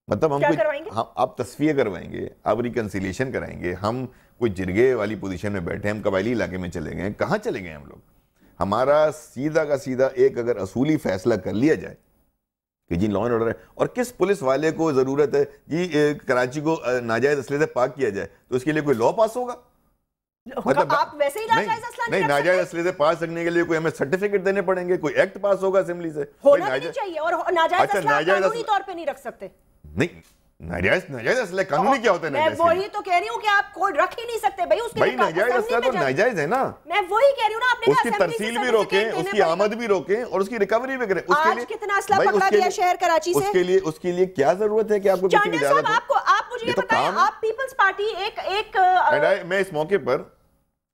مطلب ہم آپ تصفیہ کروائیں گے، آپ ریکنسیلیشن کرائیں گے، ہم کوئی جرگے والی پوزیشن میں بیٹھے، ہم قبائلی علاقے میں چلے گئے، کہاں چلے گئے ہم لوگ؟ ہمارا سیدھا کا سیدھا ایک اگر اصولی فیصلہ کر لیا جائے کہ جی لا اینڈ آرڈر ہے، اور کس پولیس والے کو ضرورت ہے جی کراچی کو ناجائز اسلحے سے پاک کیا جائے، تو اس کے لیے کوئی لا پاس ہوگا؟ مطلب آپ ویسے ہی ناجائز اسلحہ نہیں، ناجائز اسلحے سے پاس کرنے کے لیے کوئی ہمیں سرٹیفکیٹ دینے پڑیں گے، کوئی ایکٹ پاس ہوگا اسمبلی سے؟ ہونا بھی نہیں چاہیے، اور ناجائز اسلحہ قانونی طور پہ نہیں رکھ سکتے۔ نہیں، ناجائز اسلحہ قانونی کیا ہوتا ہے؟ میں وہی تو کہہ رہی ہوں کہ آپ کوئی رکھ ہی نہیں سکتے بھائی، اس کے لیے ناجائز اسلحہ تو ناجائز ہے نا، میں وہی کہہ رہی ہوں نا، آپ نے اس کی ترسیل بھی روکیں، اس کی آمد بھی روکیں، اور اس کی ریکوری بھی کریں۔ آج کتنا اسلحہ پکڑا گیا شہر کراچی سے؟ اس کے لیے کیا ضرورت ہے کہ آپ کو کسی کی اجازت ہو؟ آپ مجھے یہ بتائیں، آپ پیپلز پارٹی ایک میں اس موقع پر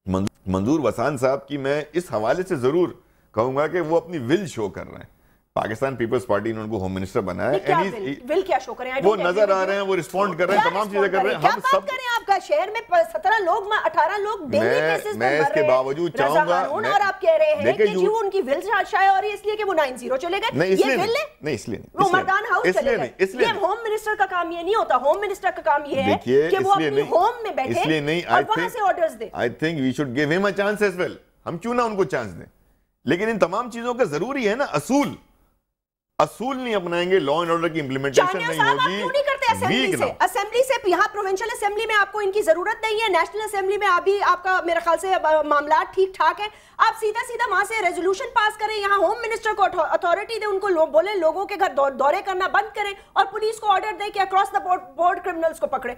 منظور وسان صاحب کی میں اس حوالے سے ضرور کہوں گا کہ وہ اپنی ول شو کر رہے ہیں۔ پاکستان پیپلز پارٹی نے ان کو ہوم منسٹر بنایا ہے، ول کیا شو کریں؟ وہ نظر آ رہے ہیں، وہ رسپونڈ کر رہے ہیں، تمام چیزیں کر رہے ہیں۔ کیا بات کریں آپ کا؟ شہر میں 17 لوگ 18 لوگ ڈیلی بیسس میں اس کے باوجود چاہوں گا، اور آپ کہہ رہے ہیں کہ جی ان کی ول شائع ہو رہی ہے اس لیے کہ وہ 9-0 چلے گئے، یہ ول ہے؟ نہیں، اس لیے نہیں، وہ مردان ہاؤس چلے گئے۔ یہ ہوم منسٹر کا کام یہ نہیں ہوتا، ہوم منسٹر کا کام یہ ہے کہ وہ اپنی ہوم میں بیٹھے اور وہاں سے orders they. I think we should give him a chance as well۔ ہم کیوں نہ ان کو چانس دیں، لیکن ان تمام چیزوں کا ضروری ہے نا اصول نہیں اپنائیں گے، لا اینڈ آرڈر کی امپلیمنٹیشن نہیں ہوگی۔ کیوں نہیں کرتے اسمبلی سے؟ یہاں پروونشل اسمبلی میں آپ کو ان کی ضرورت نہیں ہے، نیشنل اسمبلی میں ابھی آپ کا میرے خیال سے معاملات ٹھیک ٹھاک ہیں، آپ سیدھا وہاں سے ریزولوشن پاس کریں، یہاں ہوم منسٹر کو اتھارٹی دیں، ان کو بولیں لوگوں کے گھر دورے کرنا بند کریں، اور پولیس کو آرڈر دیں کہ اکراس دا بورڈ کرمنلز کو پکڑے۔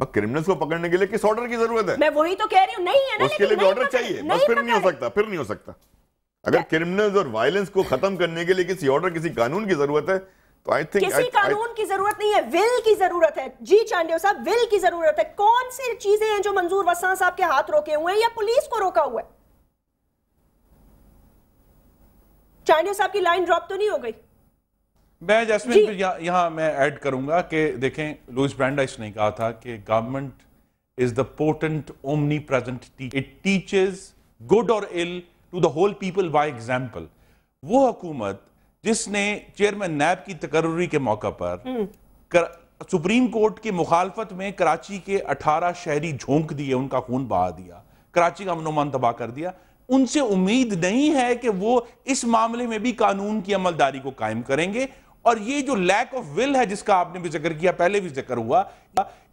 کرمنلز کو پکڑنے کے لیے کس آرڈر کی ضرورت ہے؟ میں وہی تو کہہ رہی ہوں، نہیں ہے نا، اس کے لیے بھی آرڈر چاہیے، بس پھر نہیں ہو سکتا۔ اگر کرمنلز اور وائلنس کو ختم کرنے کے لیے کسی آرڈر، کسی قانون کی ضرورت ہے تو آئی تھنک کسی قانون کی ضرورت نہیں ہے، ول کی ضرورت ہے۔ جی چانڈیو صاحب، ول کی ضرورت ہے۔ کون سی چیزیں ہیں جو منظور وسان صاحب کے ہاتھ روکے ہوئے ہیں یا پولیس کو روکا ہوا ہے؟ چانڈیو صاحب کی لائن ڈراپ تو نہیں ہو گئی؟ میں جیسمین یہاں میں ایڈ کروں گا کہ دیکھیں، لوئس برانڈائس نے کہا تھا کہ government is the potent omnipresent teacher. It teaches good or ill to the whole people by example. وہ حکومت جس نے چیئرمین نیب کی تقرری کے موقع پر سپریم کورٹ کی مخالفت میں کراچی کے 18 شہری جھونک دیے، ان کا خون بہا دیا، کراچی کا امن و امان تباہ کر دیا، ان سے امید نہیں ہے کہ وہ اس معاملے میں بھی قانون کی عملداری کو قائم کریں گے۔ اور یہ جو لیک آف ول ہے جس کا آپ نے بھی ذکر کیا، پہلے بھی ذکر ہوا،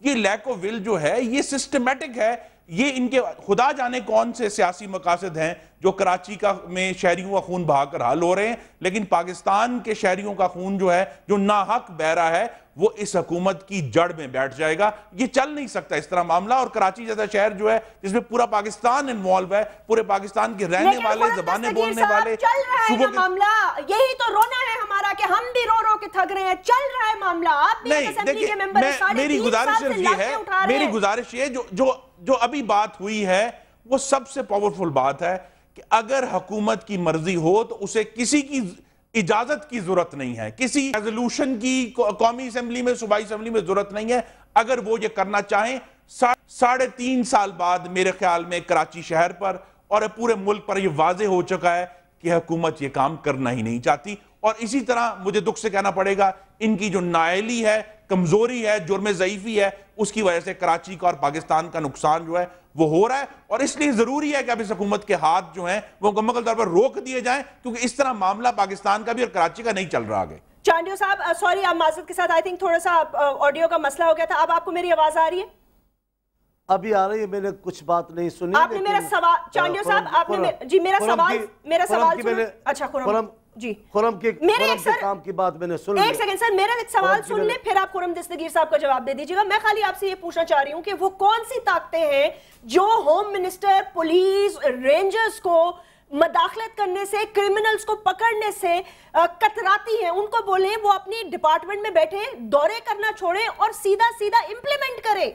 یہ لیک آف ول جو ہے یہ سسٹمیٹک ہے، یہ ان کے خدا جانے کون سے سیاسی مقاصد ہیں جو کراچی میں شہریوں کا خون بہا کر حل ہو رہے ہیں، لیکن پاکستان کے شہریوں کا خون جو ہے جو ناحق بہہ رہا ہے وہ اس حکومت کی جڑ میں بیٹھ جائے گا۔ یہ چل نہیں سکتا اس طرح معاملہ، اور کراچی جیسا شہر جو ہے جس میں پورا پاکستان انوالو ہے، پورے پاکستان کے رہنے والے، زبانیں بولنے والے، چل رہا ہے نا معاملہ، یہی تو رونا ہے ہمارا کہ ہم بھی رو کے تھک رہے ہیں، چل رہا ہے معاملہ۔ آپ بھی ایک اسمبلی کے ممبر ہیں، 3.5 سال سے لاٹھیں اٹھا رہے ہیں۔ میری گزارش یہ جو ابھی بات ہوئی ہے وہ سب سے پاورفل بات ہے کہ اگر حکومت کی مرضی ہو تو اسے کسی کی اجازت کی ضرورت نہیں ہے، کسی ریزولوشن کی قومی اسمبلی میں، صوبائی اسمبلی میں ضرورت نہیں ہے۔ اگر وہ یہ کرنا چاہیں، 3.5 سال بعد میرے خیال میں کراچی شہر پر اور پورے ملک پر یہ واضح ہو چکا ہے کہ حکومت یہ کام کرنا ہی نہیں چاہتی، اور اسی طرح مجھے دکھ سے کہنا پڑے گا ان کی جو نااہلی ہے، کمزوری ہے، جرم ضعیفی ہے، اس کی وجہ سے کراچی کا اور پاکستان کا نقصان جو ہے وہ ہو رہا ہے، اور اس لیے ضروری ہے کہ اب اس حکومت کے ہاتھ جو ہیں وہ مکمل طور پر روک دیے جائیں، کیونکہ اس طرح معاملہ پاکستان کا بھی اور کراچی کا نہیں چل رہا آگے۔ چانڈیو صاحب سوری، آپ معذرت کے ساتھ آئی تھنک تھوڑا سا آڈیو کا مسئلہ ہو گیا تھا، اب آپ کو میری آواز آ رہی ہے؟ ابھی آ رہی ہے، میں نے کچھ بات نہیں سنی۔ آپ نے میرا سوال، چانڈیو صاحب آپ نے جی میرا سوال سنیں۔ اچھا خرم جی، خرم کے کام کی بات میں نے سن لی۔ ایک سیکنڈ سر، میرا ایک سوال سن لیں پھر آپ خرم دستگیر صاحب کا جواب دے دیجیے گا۔ میں خالی آپ سے یہ پوچھنا چاہ رہی ہوں کہ وہ کون سی طاقتیں ہیں جو ہوم منسٹر، پولیس، رینجرز کو مداخلت کرنے سے، کرمنلز کو پکڑنے سے کتراتی ہیں؟ ان کو بولیں وہ اپنی ڈپارٹمنٹ میں بیٹھے دورے کرنا چھوڑیں اور سیدھا امپلیمنٹ کریں۔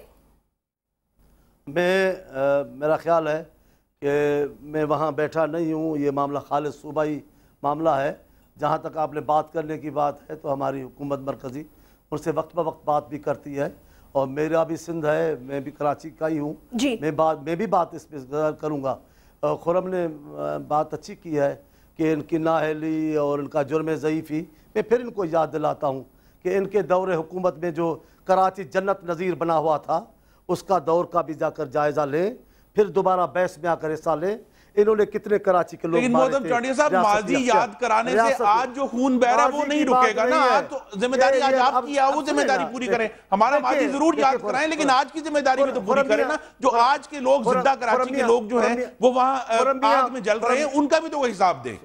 میرا خیال ہے کہ میں وہاں بیٹھا نہیں ہوں، یہ معاملہ خالص صوبائی معاملہ ہے۔ جہاں تک آپ نے بات کرنے کی بات ہے تو ہماری حکومت مرکزی ان سے وقت بہ وقت بات بھی کرتی ہے، اور میرا بھی سندھ ہے، میں بھی کراچی کا ہی ہوں، میں بھی بات اس پہ کروں گا۔ خرم نے بات اچھی کی ہے کہ ان کی نااہلی اور ان کا جرم ضعیفی، میں پھر ان کو یاد دلاتا ہوں کہ ان کے دور حکومت میں جو کراچی جنت نظیر بنا ہوا تھا اس کا دور کا بھی جا کر جائزہ لیں، پھر دوبارہ بحث میں آ کر حصہ لیں۔ انہوں نے کتنے کراچی کے لوگ لیکن مارے محترم تھے، چاٹیا صاحب ماضی یاد کرانے سے آج جو خون بہ رہا ہے وہ نہیں رکے گا نا۔ آج تو ذمہ داری آج آپ کی ہے، وہ ذمہ داری پوری کریں۔ ہمارا ماضی ضرور یاد کرائیں لیکن آج کی ذمہ داری بھی تو پوری کریں نا۔ جو آج کے لوگ زندہ کراچی کے لوگ جو ہیں وہ وہاں آگ میں جل رہے ہیں، ان کا بھی تو وہ حساب دیں۔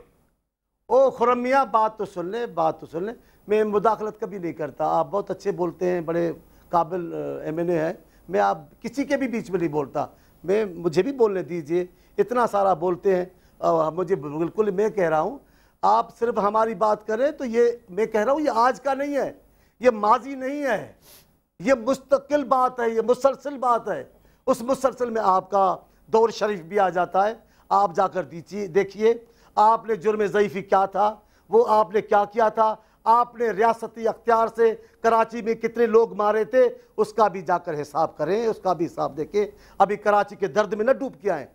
او خرم میاں بات تو سن لیں، بات تو سن لیں۔ میں مداخلت کبھی نہیں کرتا، آپ بہت اچھے بولتے ہیں، بڑے قابل ایم این اے ہیں، میں آپ کسی کے بھی بیچ میں نہیں بولتا، مجھے بھی بولنے دیجئے، اتنا سارا بولتے ہیں، مجھے بالکل میں کہہ رہا ہوں آپ صرف ہماری بات کریں تو یہ میں کہہ رہا ہوں یہ آج کا نہیں ہے، یہ ماضی نہیں ہے، یہ مستقل بات ہے، یہ مسلسل بات ہے۔ اس مسلسل میں آپ کا دور شریف بھی آ جاتا ہے، آپ جا کر دیکھیے آپ نے جرم ضعیفی کیا تھا، وہ آپ نے کیا کیا تھا، آپ نے ریاستی اختیار سے کراچی میں کتنے لوگ مارے تھے، اس کا بھی جا کر حساب کریں، اس کا بھی حساب دیکھیں۔ ابھی کراچی کے درد میں نہ ڈوب کے آئیں۔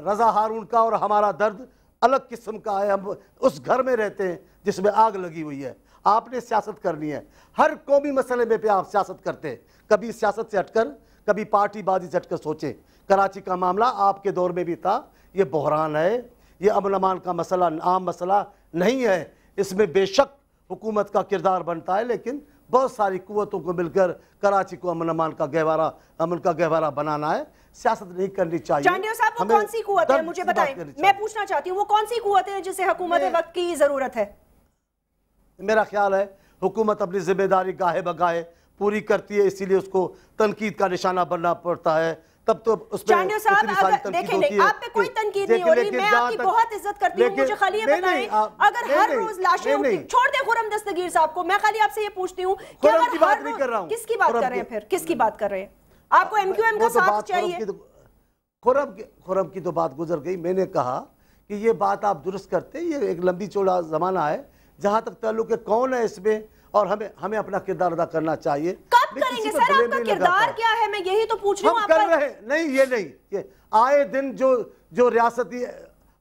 رضا ہارون کا اور ہمارا درد الگ قسم کا ہے، ہم اس گھر میں رہتے ہیں جس میں آگ لگی ہوئی ہے۔ آپ نے سیاست کرنی ہے، ہر قومی مسئلے میں پہ آپ سیاست کرتے ہیں، کبھی سیاست سے ہٹ کر، کبھی پارٹی بازی سے ہٹ کر سوچیں۔ کراچی کا معاملہ آپ کے دور میں بھی تھا، یہ بحران ہے، یہ امن امان کا مسئلہ عام مسئلہ نہیں ہے، اس میں بے شک حکومت کا کردار بنتا ہے، لیکن بہت ساری قوتوں کو مل کر کراچی کو امن امان کا گہوارہ، امن کا گہوارہ بنانا ہے، سیاست نہیں کرنی چاہیے۔ چانڈیا صاحب وہ کون سی قوت ہے مجھے بتائیں، میں پوچھنا چاہتی ہوں وہ کون سی قوت ہے جسے حکومت وقت کی ضرورت ہے؟ میرا خیال ہے حکومت اپنی ذمہ داری گاہے بگاہے پوری کرتی ہے، اسی لیے اس کو تنقید کا نشانہ بننا پڑتا ہے، تب تو اس پہ چانڈیا صاحب دیکھیں نہیں، آپ پہ کوئی تنقید نہیں ہو رہی، میں آپ کی بہت عزت کرتی ہوں، مجھے خالی یہ بتائیں اگر ہر روز لاشیں ہوتی، چھوڑ دیں خرم دستگیر صاحب کو، میں خالی آپ سے یہ پوچھتی ہوں کہ اگر ہر روز کس کی بات کر رہے ہیں، پھر کس کی بات کر رہے ہیں؟ آپ کو ایم کیو ایم کا ساتھ چاہیے؟ خرم کی تو بات گزر گئی، میں نے کہا کہ یہ بات آپ درست کرتے ہیں، یہ ایک لمبی چوڑا زمانہ ہے، جہاں تک تعلق ہے کون ہے اس میں، اور ہمیں اپنا کردار ادا کرنا چاہیے۔ کب کریں گے سر؟ آپ کا کردار کیا ہے؟ میں یہی تو پوچھ رہی ہوں۔ ہم کر رہے ہیں، نہیں یہ نہیں، یہ آئے دن جو ریاستی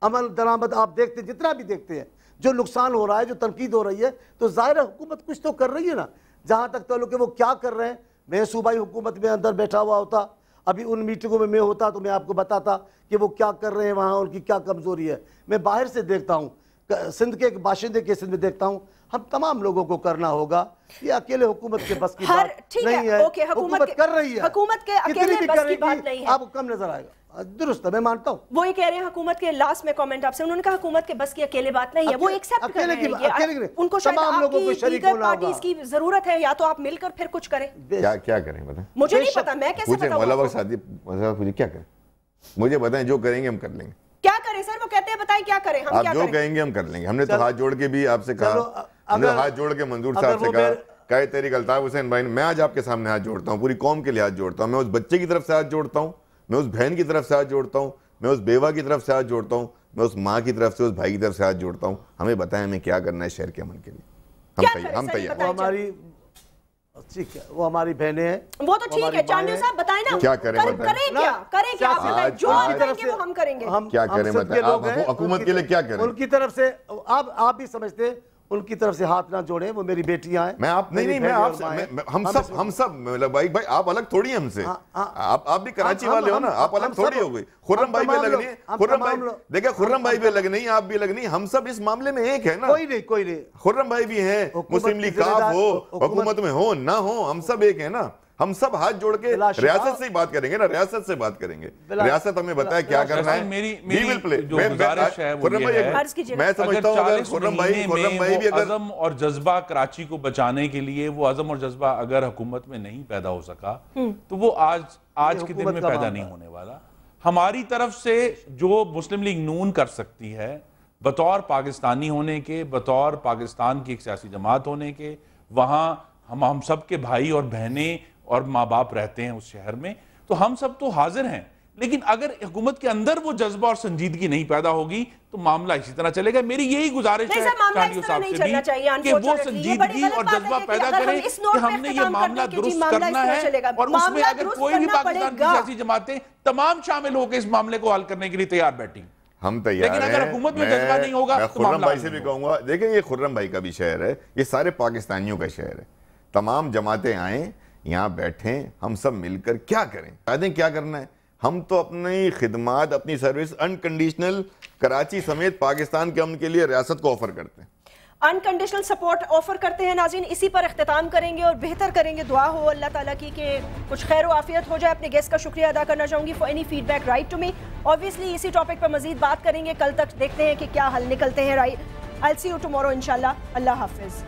عمل درآمد آپ دیکھتے ہیں، جتنا بھی دیکھتے ہیں، جو نقصان ہو رہا ہے، جو تنقید ہو رہی ہے، تو ظاہر ہے حکومت کچھ تو کر رہی ہے نا۔ جہاں تک تعلق ہے وہ کیا کر رہے ہیں، میں صوبائی حکومت میں اندر بیٹھا ہوا ہوتا، ابھی ان میٹنگوں میں ہوتا تو میں آپ کو بتاتا کہ وہ کیا کر رہے ہیں وہاں، ان کی کیا کمزوری ہے۔ میں باہر سے دیکھتا ہوں، سندھ کے باشندے کے سندھ میں دیکھتا ہوں، ہم تمام لوگوں کو کرنا ہوگا، یہ اکیلے حکومت کے بس کی بات نہیں ہے، حکومت کر رہی ہے، حکومت کے اکیلے بس کی بات نہیں ہے، آپ کو کم نظر آئے گا، درست ہے، میں مانتا ہوں۔ وہ یہ کہہ رہے ہیں حکومت کے لاسٹ میں کامنٹ آپ سے، انہوں نے کہا حکومت کے بس کی اکیلے بات نہیں ہے، وہ ایکسیپٹ کر رہے ہیں، ان کو شاید آپ کی دیگر پارٹیز کی ضرورت ہے، یا تو آپ مل کر پھر کچھ کریں۔ کیا کریں بتائیں؟ مجھے نہیں پتا، میں کیسے بتاؤں؟ مولا بخش صاحب کیا کریں؟ مجھے بتائیں، جو کریں گے ہم کر لیں گے۔ کیا کریں سر؟ وہ کہتے ہیں بتائیں کیا کریں، ہم کیا کریں؟ آپ جو کہیں گے ہم کر لیں گے۔ ہم نے تو ہاتھ جوڑ کے بھی آپ سے کہا، ہم نے ہاتھ جوڑ کے منظور صاحب سے کہا، قائد تحریک الطاف حسین بھائی، میں آج آپ کے سامنے ہاتھ جوڑتا ہوں، پوری قوم کے لیے ہاتھ جوڑتا ہوں، میں اس بچے کی طرف سے ہاتھ جوڑتا ہوں، میں اس بہن کی طرف سے ہاتھ جوڑتا ہوں، میں اس بیوہ کی طرف سے ہاتھ جوڑتا ہوں، میں اس ماں کی طرف سے، اس بھائی کی طرف سے ہاتھ جوڑتا ہوں۔ ہمیں بتائیں ہمیں کیا کرنا ہے شہر کے امن کے لیے، ہم تیار ہیں۔ ہماری ٹھیک ہے، وہ ہماری بہنیں ہیں، وہ تو ٹھیک ہے، چانڈیا صاحب بتائیں نا کیا کریں، کریں کیا جو آپ کہیں گے وہ ہم کریں گے۔ کیا کریں بتائیں، آپ حکومت کے لیے کیا کریں؟ ان کی طرف سے آپ بھی سمجھتے ہیں، ان کی طرف سے ہاتھ نہ جوڑیں، وہ میری بیٹیاں ہیں۔ میں آپ نہیں، میں آپ ہم سب بھائی آپ الگ تھوڑی ہیں ہم سے، آپ بھی کراچی والے ہو نا، آپ الگ تھوڑی ہو گئی۔ خرم بھائی بھی الگ نہیں، خرم بھائی دیکھیں، خرم بھائی بھی الگ نہیں، آپ بھی الگ نہیں، ہم سب اس معاملے میں ایک ہے نا۔ کوئی نہیں، خرم بھائی بھی ہیں، مسلم لیگ کاف ہو، حکومت میں ہو نہ ہو، ہم سب ایک ہیں نا۔ ہم سب ہاتھ جوڑ کے ریاست سے ہی بات کریں گے نا، ریاست سے بات کریں گے، ریاست ہمیں بتائے کیا کرنا ہے۔ میری جو گزارش ہے وہ یہ ہے، میں سمجھتا ہوں اگر خرم بھائی بھی اگر عزم اور جذبہ کراچی کو بچانے کے لیے، وہ عزم اور جذبہ اگر حکومت میں نہیں پیدا ہو سکا تو وہ آج کے دن میں پیدا نہیں ہونے والا۔ ہماری طرف سے جو مسلم لیگ نون کر سکتی ہے، بطور پاکستانی ہونے کے، بطور پاکستان کی ایک سیاسی جماعت ہونے کے، وہاں ہم سب کے بھائی اور بہنیں اور ماں باپ رہتے ہیں اس شہر میں، تو ہم سب تو حاضر ہیں، لیکن اگر حکومت کے اندر وہ جذبہ اور سنجیدگی نہیں پیدا ہوگی تو معاملہ اسی طرح چلے گا۔ میری یہی گزارش ہے چانڈیا صاحب سے بھی کہ وہ سنجیدگی اور جذبہ پیدا کریں کہ ہم نے یہ معاملہ درست کرنا ہے، اور اس میں اگر کوئی بھی پاکستان کی سیاسی جماعتیں تمام شامل ہو کے اس معاملے کو حل کرنے کے لیے تیار بیٹھی، ہم تیار ہیں۔ لیکن اگر حکومت میں جذبہ نہیں ہوگا میں خرم بھائی سے بھی کہوں گا، دیکھیں یہ خرم بھائی کا بھی شہر ہے، یہ سارے پاکستانیوں کا شہر ہے، تمام جماعتیں آئیں یہاں بیٹھیں ہم سب مل کر کیا کریں قائدیں کیا کرنا ہے ہم تو اپنی خدمات اپنی سروس انکنڈیشنل کراچی سمیت پاکستان کے امن کے لیے ریاست کو آفر کرتے ہیں انکنڈیشنل سپورٹ آفر کرتے ہیں ناظرین اسی پر اختتام کریں گے اور بہتر کریں گے دعا ہو اللہ تعالیٰ کی کہ کچھ خیر و عافیت ہو جائے اپنے گیسٹ کا شکریہ ادا کرنا چاہوں گی for any feedback write to me obviously اسی ٹاپک پر مزید بات کریں گے کل تک دیکھتے ہیں کہ کیا حل نکلتے ہیں I'll see you tomorrow انشاءاللہ اللہ حافظ